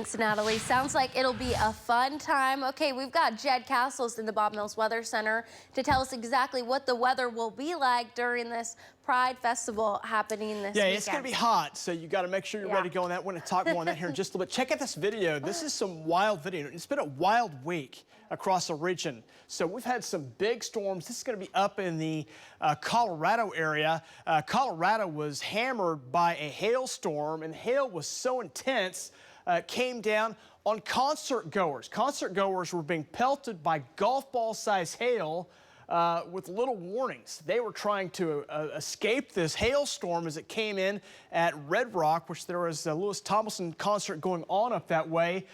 Thanks, Natalie. Sounds like it'll be a fun time. Okay, we've got Jed Castles in the Bob Mills Weather Center to tell us exactly what the weather will be like during this Pride Festival happening this weekend. It's going to be hot, so you got to make sure you're ready to go on that. We're going to talk more on that here in just a little bit. Check out this video. This is some wild video. It's been a wild week across the region. So we've had some big storms. This is going to be up in the Colorado area. Colorado was hammered by a hailstorm, and the hail was so intense, came down on concert goers. Concert goers were being pelted by golf ball size hail with little warnings. They were trying to escape this hailstorm as it came in at Red Rock, which there was a Louis Tomlinson concert going on up that way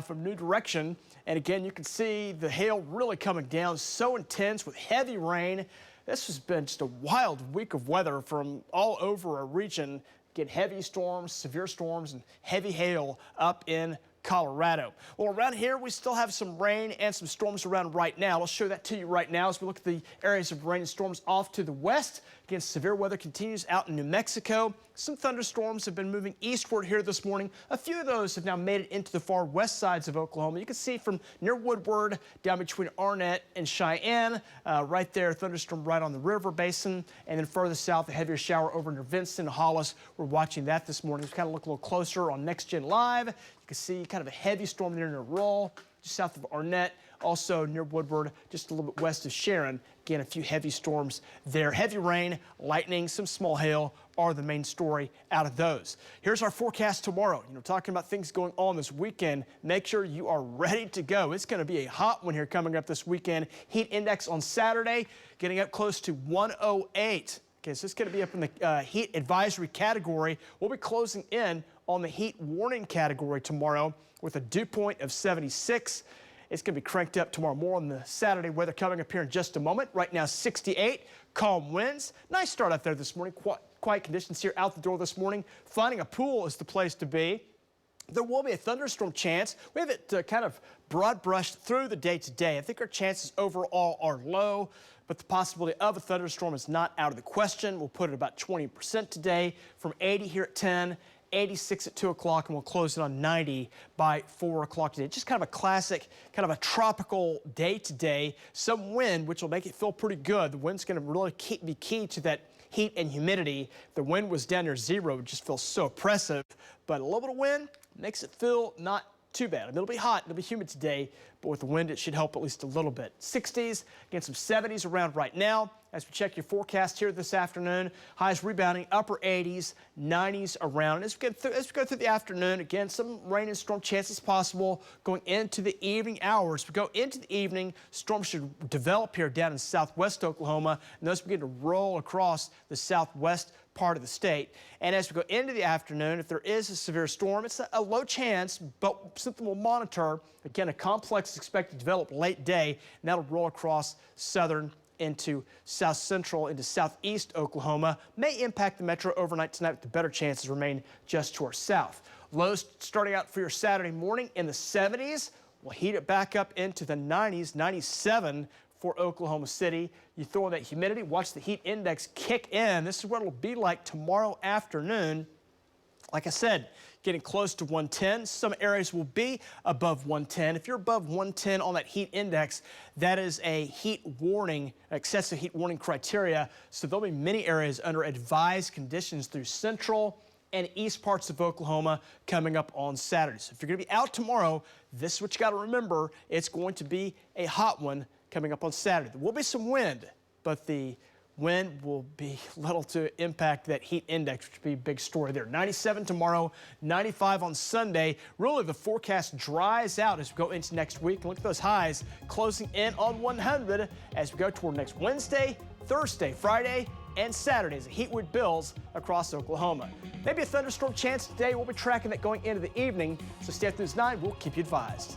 from New Direction. And again, you can see the hail really coming down, so intense with heavy rain. This has been just a wild week of weather from all over our region. Get heavy storms, severe storms, and heavy hail up in Colorado. Well, around here, we still have some rain and some storms around right now. I'll show that to you right now as we look at the areas of rain and storms off to the west. Again, severe weather continues out in New Mexico. Some thunderstorms have been moving eastward here this morning. A few of those have now made it into the far west sides of Oklahoma. You can see from near Woodward down between Arnett and Cheyenne. Right there, thunderstorm right on the river basin. And then further south, a heavier shower over near Vincent and Hollis. We're watching that this morning. We kind of look a little closer on Next Gen Live. You can see kind of a heavy storm there near Roll, just south of Arnett. Also near Woodward, just a little bit west of Sharon. Again, a few heavy storms there. Heavy rain, lightning, some small hail are the main story out of those. Here's our forecast tomorrow. Talking about things going on this weekend. Make sure you are ready to go. It's going to be a hot one here coming up this weekend. Heat index on Saturday getting up close to 108. Okay, so it's going to be up in the heat advisory category. We'll be closing in on the heat warning category tomorrow with a dew point of 76. It's going to be cranked up tomorrow. More on the Saturday weather coming up here in just a moment. Right now, 68, calm winds. Nice start out there this morning. Quiet conditions here out the door this morning. Finding a pool is the place to be. There will be a thunderstorm chance. We have it kind of broad brushed through the day today. I think our chances overall are low, but the possibility of a thunderstorm is not out of the question. We'll put it about 20% today, from 80 here at 10. 86 at 2 o'clock, and we'll close it on 90 by 4 o'clock today. Just kind of a classic, kind of a tropical day today. Some wind, which will make it feel pretty good. The wind's going to really be key to that heat and humidity. If the wind was down near zero, it would just feel so oppressive. But a little bit of wind makes it feel not too bad. I mean, it'll be hot, it'll be humid today, but with the wind, it should help at least a little bit. 60s, again, some 70s around right now. As we check your forecast here this afternoon, highs rebounding, upper 80s, 90s around. And as we go through the afternoon, again, some rain and storm chances possible going into the evening hours. We go into the evening, storms should develop here down in southwest Oklahoma, and those begin to roll across the southwest part of the state. And as we go into the afternoon, if there is a severe storm, it's a low chance, but something we'll monitor. Again, a complex is expected to develop late day, and that'll roll across southern into south central into southeast Oklahoma. May impact the metro overnight tonight, but the better chances remain just to our south. Lows starting out for your Saturday morning in the 70s. We'll heat it back up into the 90s, 97 for Oklahoma City. You throw in that humidity, watch the heat index kick in. This is what it'll be like tomorrow afternoon. Like I said, getting close to 110. Some areas will be above 110. If you're above 110 on that heat index, that is a heat warning, excessive heat warning criteria. So there'll be many areas under advised conditions through central and east parts of Oklahoma coming up on Saturday. So if you're going to be out tomorrow, this is what you got to remember. It's going to be a hot one coming up on Saturday. There will be some wind, but the wind will be little to impact that heat index, which will be a big story there. 97 tomorrow, 95 on Sunday. Really, the forecast dries out as we go into next week. And look at those highs closing in on 100 as we go toward next Wednesday, Thursday, Friday, and Saturday as the heat wave builds across Oklahoma. Maybe a thunderstorm chance today. We'll be tracking that going into the evening. So stay up to 9. We'll keep you advised.